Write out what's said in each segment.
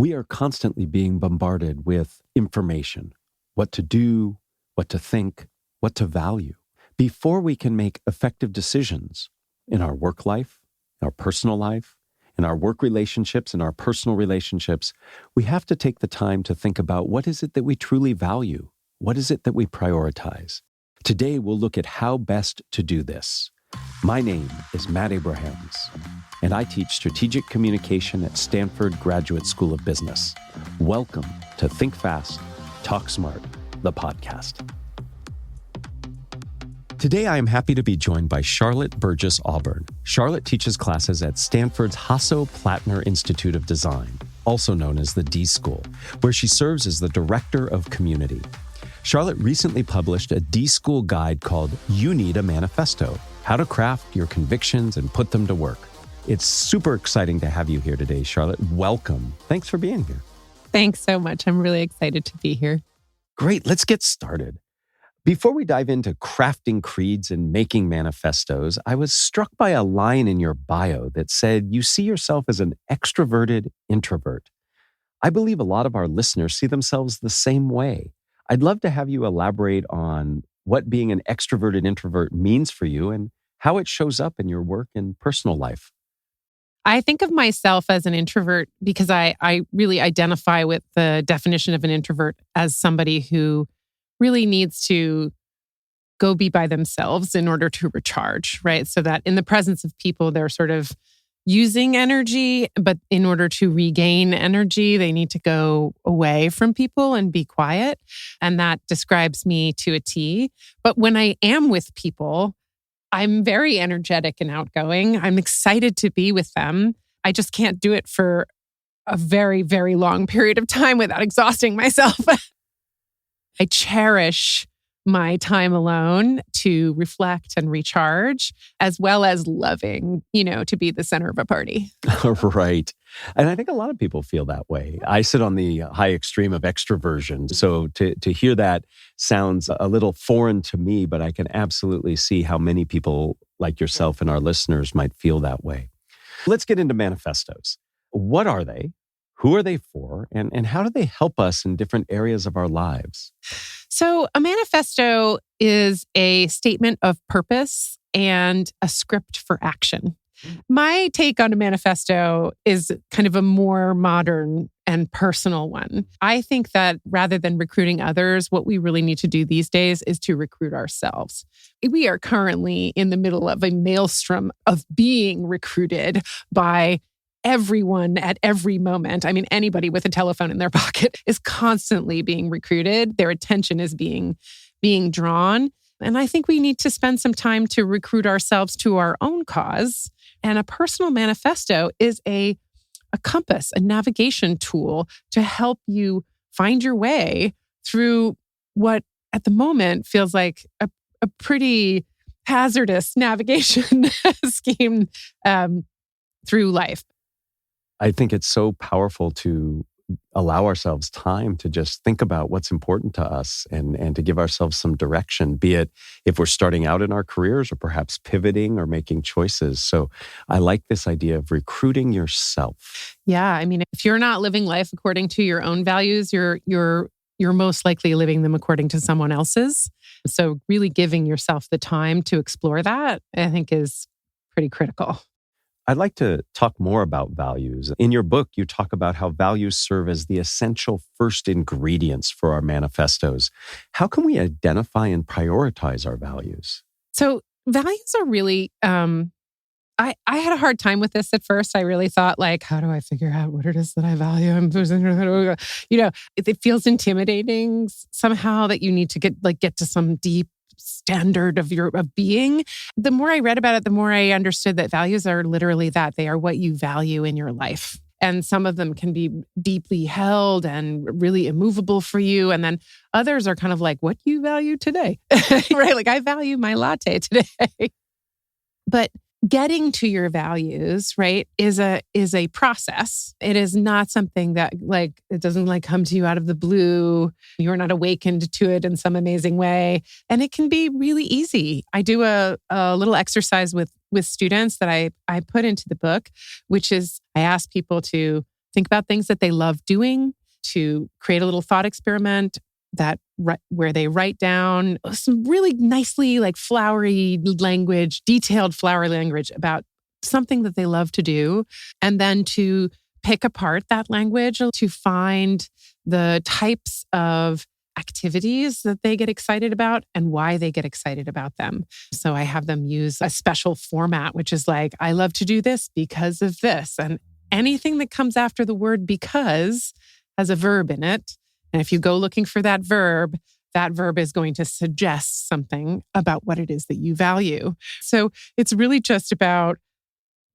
We are constantly being bombarded with information, what to do, what to think, what to value. Before we can make effective decisions in our work life, in our personal life, in our work relationships, in our personal relationships, we have to take the time to think about what is it that we truly value? What is it that we prioritize? Today, we'll look at how best to do this. My name is Matt Abrahams, and I teach strategic communication at Stanford Graduate School of Business. Welcome to Think Fast, Talk Smart, the podcast. Today, I am happy to be joined by Charlotte Burgess-Auburn. Charlotte teaches classes at Stanford's Hasso Plattner Institute of Design, also known as the D School, where she serves as the Director of Community. Charlotte recently published a D School guide called You Need a Manifesto, How to Craft Your Convictions and Put Them to Work. It's super exciting to have you here today, Charlotte. Welcome. Thanks for being here. Thanks so much. I'm really excited to be here. Great. Let's get started. Before we dive into crafting creeds and making manifestos, I was struck by a line in your bio that said you see yourself as an extroverted introvert. I believe a lot of our listeners see themselves the same way. I'd love to have you elaborate on what being an extroverted introvert means for you and how it shows up in your work and personal life. I think of myself as an introvert because I really identify with the definition of an introvert as somebody who really needs to go be by themselves in order to recharge, right? So that in the presence of people, they're sort of using energy, but in order to regain energy, they need to go away from people and be quiet. And that describes me to a T. But when I am with people, I'm very energetic and outgoing. I'm excited to be with them. I just can't do it for a very, very long period of time without exhausting myself. I cherish my time alone to reflect and recharge, as well as loving, to be the center of a party. Right. And I think a lot of people feel that way. I sit on the high extreme of extroversion. So to hear that sounds a little foreign to me, but I can absolutely see how many people like yourself and our listeners might feel that way. Let's get into manifestos. What are they? Who are they for? And how do they help us in different areas of our lives? So a manifesto is a statement of purpose and a script for action. My take on a manifesto is kind of a more modern and personal one. I think that rather than recruiting others, what we really need to do these days is to recruit ourselves. We are currently in the middle of a maelstrom of being recruited by everyone at every moment. I mean, anybody with a telephone in their pocket is constantly being recruited. Their attention is being drawn. And I think we need to spend some time to recruit ourselves to our own cause. And a personal manifesto is a compass, a navigation tool to help you find your way through what at the moment feels like a pretty hazardous navigation scheme through life. I think it's so powerful to allow ourselves time to just think about what's important to us and to give ourselves some direction, be it if we're starting out in our careers or perhaps pivoting or making choices. So I like this idea of recruiting yourself. Yeah, I mean, if you're not living life according to your own values, you're most likely living them according to someone else's. So really giving yourself the time to explore that, I think, is pretty critical. I'd like to talk more about values. In your book, you talk about how values serve as the essential first ingredients for our manifestos. How can we identify and prioritize our values? So values are really, I had a hard time with this at first. I really thought, how do I figure out what it is that I value? It feels intimidating somehow that you need to get to some deep standard of being. The more I read about it, the more I understood that values are literally that. They are what you value in your life. And some of them can be deeply held and really immovable for you. And then others are kind of like, what do you value today? Right? Like, I value my latte today. But getting to your values, right, is a process. It is not something that it doesn't come to you out of the blue. You're not awakened to it in some amazing way. And it can be really easy. I do a little exercise with students that I put into the book, which is I ask people to think about things that they love doing, to create a little thought experiment where they write down some really nicely flowery language, detailed flowery language about something that they love to do, and then to pick apart that language to find the types of activities that they get excited about and why they get excited about them. So I have them use a special format, which is I love to do this because of this. And anything that comes after the word because has a verb in it. And if you go looking for that verb is going to suggest something about what it is that you value. So it's really just about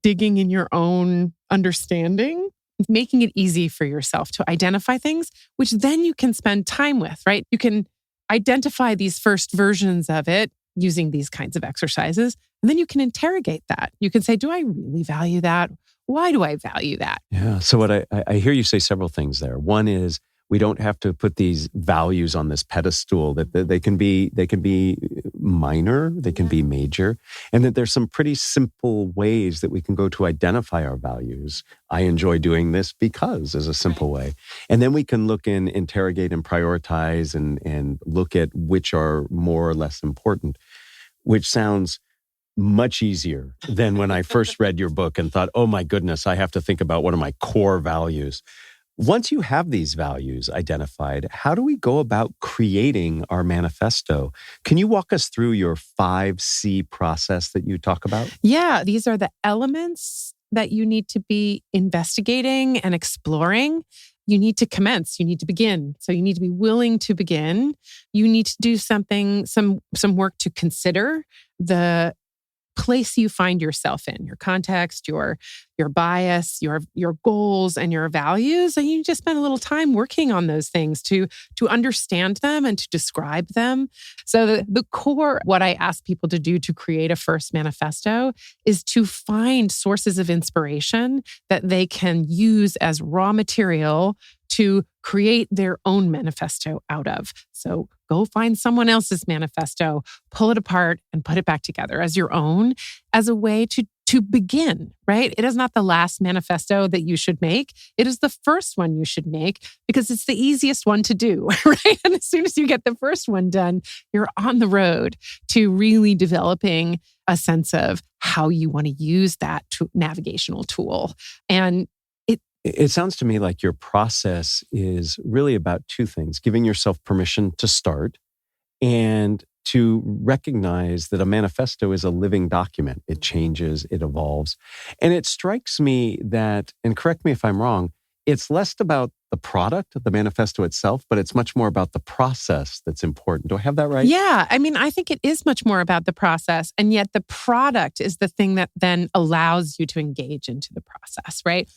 digging in your own understanding, making it easy for yourself to identify things, which then you can spend time with, right? You can identify these first versions of it using these kinds of exercises, and then you can interrogate that. You can say, do I really value that? Why do I value that? Yeah. So what I hear you say several things there. One is we don't have to put these values on this pedestal, that they can be minor, they can be major, and that there's some pretty simple ways that we can go to identify our values. I enjoy doing this because is a simple way. And then we can look and interrogate and prioritize and look at which are more or less important, which sounds much easier than when I first read your book and thought, oh my goodness, I have to think about what are my core values. Once you have these values identified, how do we go about creating our manifesto? Can you walk us through your 5C process that you talk about? Yeah, these are the elements that you need to be investigating and exploring. You need to commence, you need to begin. So you need to be willing to begin. You need to do something, some work to consider the place you find yourself in, your context, your bias, your goals, and your values. And you just spend a little time working on those things to understand them and to describe them. So the core, what I ask people to do to create a first manifesto is to find sources of inspiration that they can use as raw material to create their own manifesto out of. So go find someone else's manifesto, pull it apart, and put it back together as your own, as a way to begin, right? It is not the last manifesto that you should make. It is the first one you should make because it's the easiest one to do, right? And as soon as you get the first one done, you're on the road to really developing a sense of how you want to use that navigational tool. And it sounds to me like your process is really about two things: giving yourself permission to start and to recognize that a manifesto is a living document. It changes, it evolves. And it strikes me that, and correct me if I'm wrong, it's less about the product, the manifesto itself, but it's much more about the process that's important. Do I have that right? Yeah. I mean, I think it is much more about the process. And yet the product is the thing that then allows you to engage into the process, right?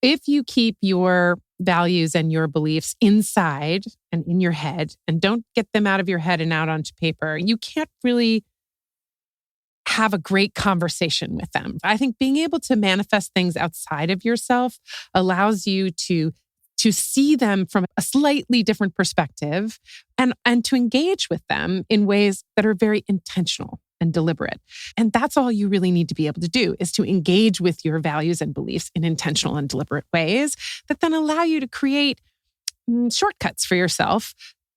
If you keep your values and your beliefs inside and in your head and don't get them out of your head and out onto paper, you can't really have a great conversation with them. I think being able to manifest things outside of yourself allows you to see them from a slightly different perspective and to engage with them in ways that are very intentional and deliberate. And that's all you really need to be able to do, is to engage with your values and beliefs in intentional and deliberate ways that then allow you to create shortcuts for yourself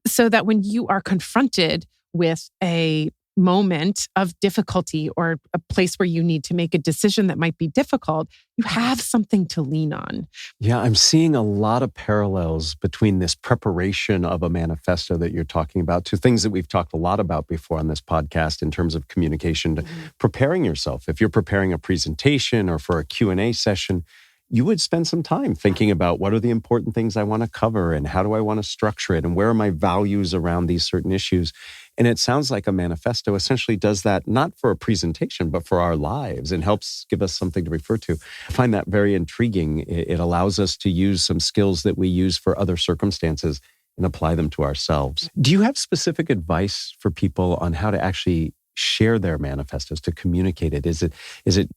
so that when you are confronted with a moment of difficulty or a place where you need to make a decision that might be difficult, you have something to lean on. Yeah, I'm seeing a lot of parallels between this preparation of a manifesto that you're talking about to things that we've talked a lot about before on this podcast in terms of communication, preparing yourself. If you're preparing a presentation or for a Q&A session, you would spend some time thinking about what are the important things I want to cover and how do I want to structure it and where are my values around these certain issues. And it sounds like a manifesto essentially does that, not for a presentation, but for our lives, and helps give us something to refer to. I find that very intriguing. It allows us to use some skills that we use for other circumstances and apply them to ourselves. Do you have specific advice for people on how to actually share their manifestos, to communicate it? Is it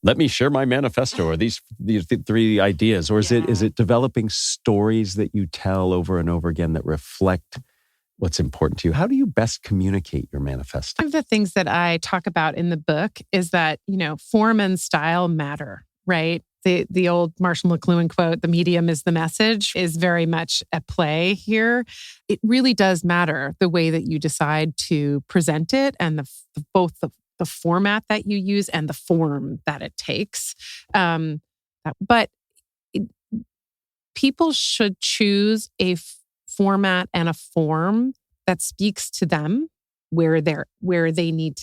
let me share my manifesto, or these three ideas, or is it developing stories that you tell over and over again that reflect what's important to you? How do you best communicate your manifesto? One of the things that I talk about in the book is that, form and style matter, right? The old Marshall McLuhan quote, "The medium is the message," is very much at play here. It really does matter the way that you decide to present it and both the format that you use and the form that it takes. But people should choose a format and a form that speaks to them where they need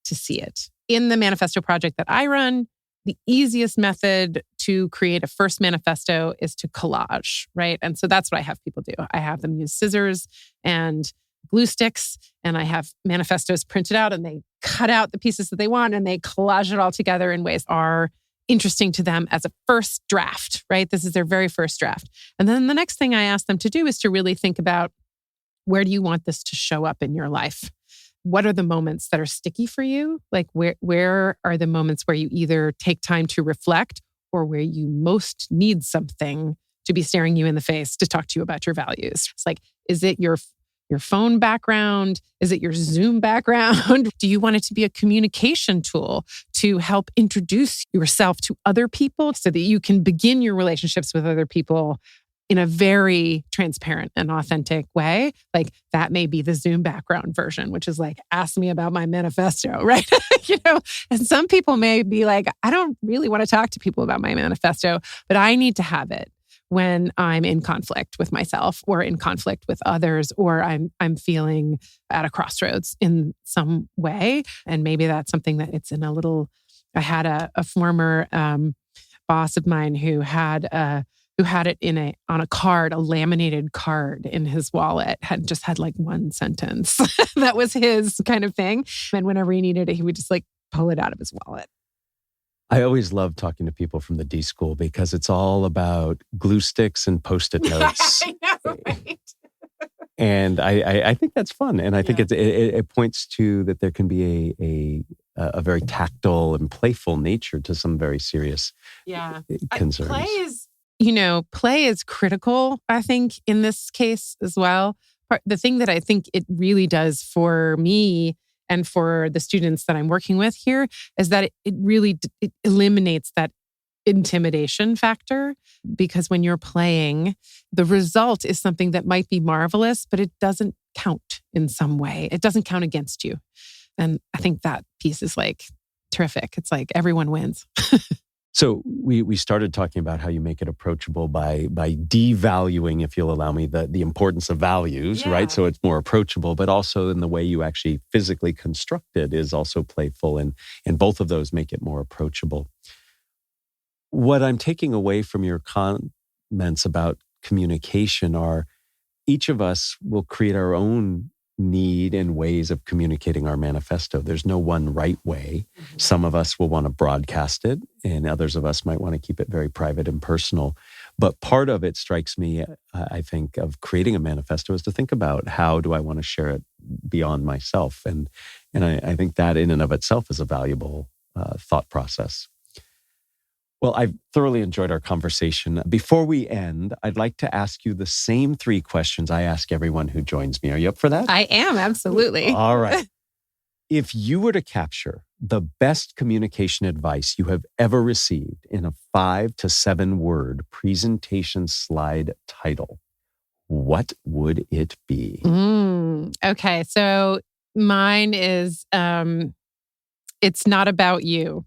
to see it. In the manifesto project that I run, the easiest method to create a first manifesto is to collage, right? And so that's what I have people do. I have them use scissors and glue sticks, and I have manifestos printed out, and they cut out the pieces that they want, and they collage it all together in ways that are interesting to them as a first draft, right? This is their very first draft. And then the next thing I ask them to do is to really think about, where do you want this to show up in your life? What are the moments that are sticky for you? Like where are the moments where you either take time to reflect or where you most need something to be staring you in the face to talk to you about your values? It's like, is it your phone background? Is it your Zoom background? Do you want it to be a communication tool to help introduce yourself to other people so that you can begin your relationships with other people in a very transparent and authentic way? Like, that may be the Zoom background version, which is like, ask me about my manifesto, right? And some people may be like, I don't really want to talk to people about my manifesto, but I need to have it when I'm in conflict with myself or in conflict with others, or I'm feeling at a crossroads in some way. And maybe that's something that it's in a little. I had a former boss of mine who had it on a card, a laminated card in his wallet, had like one sentence. That was his kind of thing. And whenever he needed it, he would just like pull it out of his wallet. I always love talking to people from the D School because it's all about glue sticks and Post-it notes. I know, right? And I think that's fun. And I think it points to that there can be a very tactile and playful nature to some very serious concerns. Play is critical, I think, in this case as well. The thing that I think it really does for me and for the students that I'm working with here is that it really eliminates that intimidation factor, because when you're playing, the result is something that might be marvelous, but it doesn't count in some way. It doesn't count against you. And I think that piece is like terrific. It's like everyone wins. So we started talking about how you make it approachable by devaluing, if you'll allow me, the importance of values, right? So it's more approachable, but also in the way you actually physically construct it is also playful, and both of those make it more approachable. What I'm taking away from your comments about communication are each of us will create our own need and ways of communicating our manifesto. There's no one right way. Mm-hmm. Some of us will want to broadcast it, and others of us might want to keep it very private and personal. But part of it strikes me, I think, of creating a manifesto is to think about, how do I want to share it beyond myself? And I think that in and of itself is a valuable thought process. Well, I've thoroughly enjoyed our conversation. Before we end, I'd like to ask you the same 3 questions I ask everyone who joins me. Are you up for that? I am, absolutely. All right. If you were to capture the best communication advice you have ever received in a 5 to 7 word presentation slide title, what would it be? Okay, so mine is, it's not about you,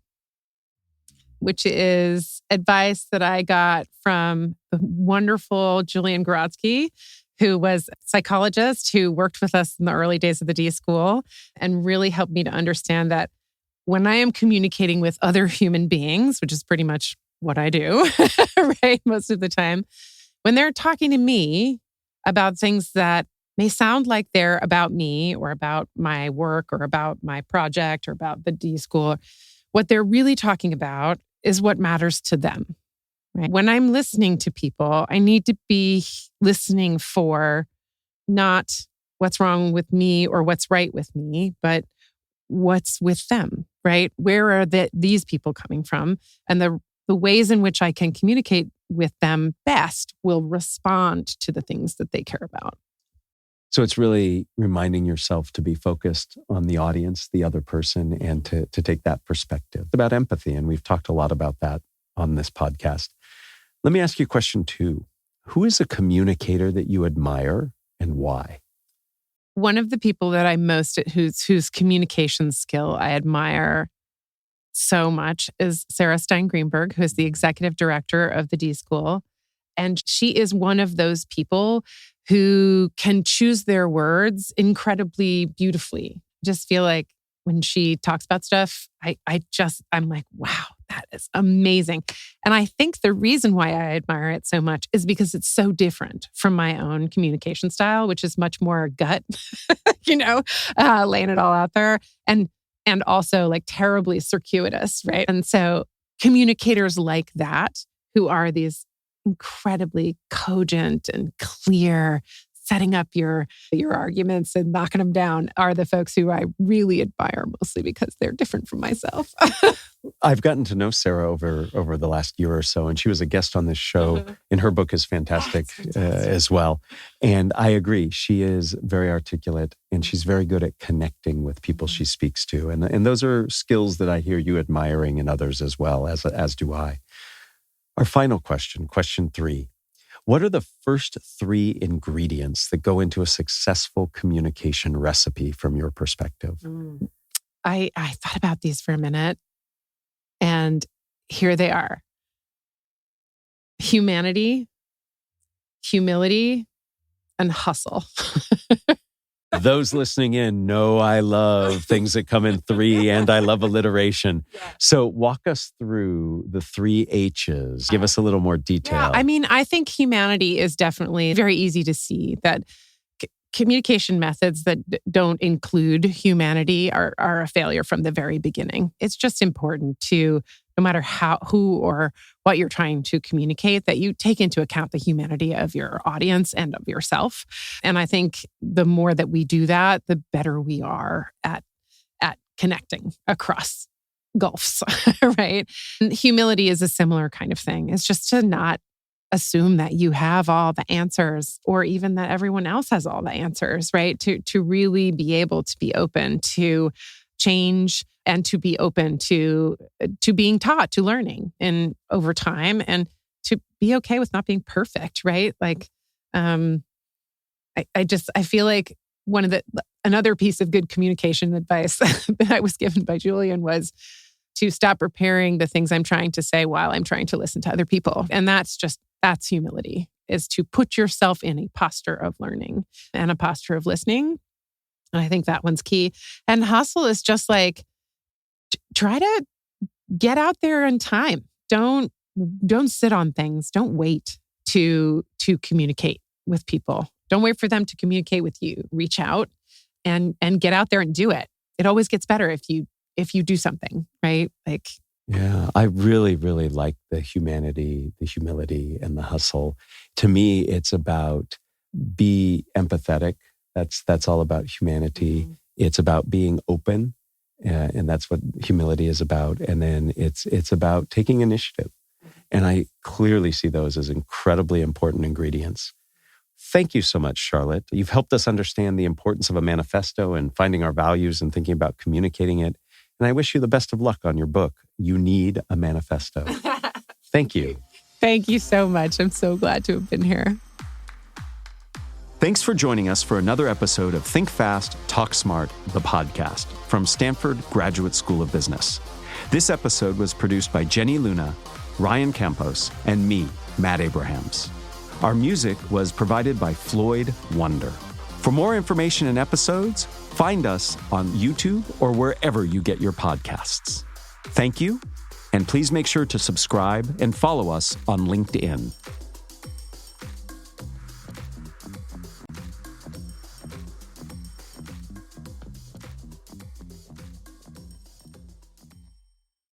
which is advice that I got from the wonderful Julian Grodzki, who was a psychologist who worked with us in the early days of the D School and really helped me to understand that when I am communicating with other human beings, which is pretty much what I do, right, most of the time, when they're talking to me about things that may sound like they're about me or about my work or about my project or about the D School, what they're really talking about is what matters to them. Right? When I'm listening to people, I need to be listening for not what's wrong with me or what's right with me, but what's with them, right? Where are these people coming from? And the ways in which I can communicate with them best will respond to the things that they care about. So it's really reminding yourself to be focused on the audience, the other person, and to take that perspective. It's about empathy, and we've talked a lot about that on this podcast. Let me ask you question 2. Who is a communicator that you admire and why? One of the people that I'm most whose communication skill I admire so much is Sarah Stein Greenberg, who is the executive director of the D School. And she is one of those people who can choose their words beautifully. Just feel like when she talks about stuff, I'm like, wow, that is amazing. And I think the reason why I admire it so much is because it's so different from my own communication style, which is much more gut, laying it all out there. And also like terribly circuitous, right? And so communicators like that, who are these incredibly cogent and clear, setting up your arguments and knocking them down, are the folks who I really admire, mostly because they're different from myself. I've gotten to know Sarah over the last year or so, and she was a guest on this show, and her book is fantastic, as well. And I agree, she is very articulate, and she's very good at connecting with people she speaks to. And those are skills that I hear you admiring in others as well, as do I. Our final question 3. What are the first 3 ingredients that go into a successful communication recipe from your perspective? I thought about these for a minute, and here they are. Humanity, humility, and hustle. Those listening in know I love things that come in 3, and I love alliteration. So walk us through the 3 H's. Give us a little more detail. Yeah, I mean, I think humanity is definitely very easy to see that communication methods that don't include humanity are a failure from the very beginning. It's just important to, no matter who or what you're trying to communicate, that you take into account the humanity of your audience and of yourself. And I think the more that we do that, the better we are at connecting across gulfs, right? And humility is a similar kind of thing. It's just to not assume that you have all the answers, or even that everyone else has all the answers, right? To really be able to be open to change and to be open to being taught, to learning and over time, and to be okay with not being perfect, right? Like, I feel like another piece of good communication advice that I was given by Julian was to stop preparing the things I'm trying to say while I'm trying to listen to other people. And that's humility, is to put yourself in a posture of learning and a posture of listening. And I think that one's key. And hustle is just like, try to get out there in time. Don't sit on things. Don't wait to communicate with people. Don't wait for them to communicate with you. Reach out and get out there and do it. It always gets better if you do something, right? Like, yeah, I really, really like the humanity, the humility, and the hustle. To me, it's about be empathetic. That's all about humanity. Mm-hmm. It's about being open, and that's what humility is about. And then it's about taking initiative. And I clearly see those as incredibly important ingredients. Thank you so much, Charlotte. You've helped us understand the importance of a manifesto and finding our values and thinking about communicating it. And I wish you the best of luck on your book, You Need a Manifesto. Thank you. Thank you so much. I'm so glad to have been here. Thanks for joining us for another episode of Think Fast, Talk Smart, the podcast from Stanford Graduate School of Business. This episode was produced by Jenny Luna, Ryan Campos, and me, Matt Abrahams. Our music was provided by Floyd Wonder. For more information and episodes, find us on YouTube or wherever you get your podcasts. Thank you, and please make sure to subscribe and follow us on LinkedIn.